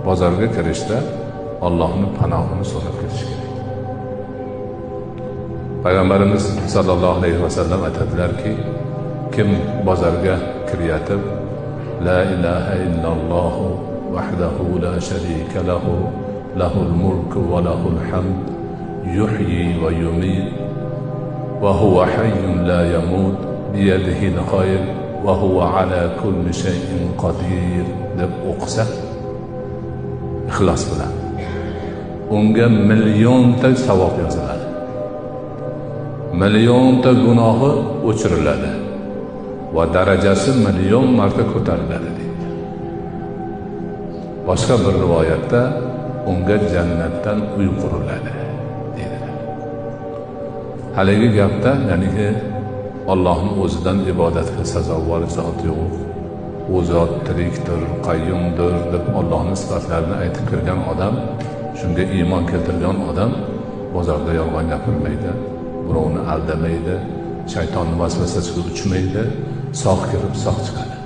bozorga kirishda Allohning panohini so'rab kirish kerak. Payg'ambarimiz sallallohu alayhi vasallam aytadilarki, kim bozorga kiryatib la ilaha illalloh vahdahu la sharika lahu lahul mulku va lahul hamd yuhyi va yumit va huwa hayyun la yamut biyadihi al-khayr va huwa ala kulli shay'in qodir deb o'qisa, ixlos bilan unga millionta savob yoziladi, millionta gunohi o'chiriladi va darajasi million marta ko'tariladi deydi. Boshqa bir rivoyatda unga jannatdan uy quriladi deydilar. Haligi gapda, ya'niki Allohning o'zidan ibodatga sazovor zot yo'q, u zot tirikdir, qayyumdir deb Allohning sifatlarini aytib kirgan odam, shunga iymon keltirgan odam bozorda yolg'on gapirmaydi, birovni aldamaydi, shaytonning vasvasasiga uchmaydi, sog' kirib sog' chiqadi.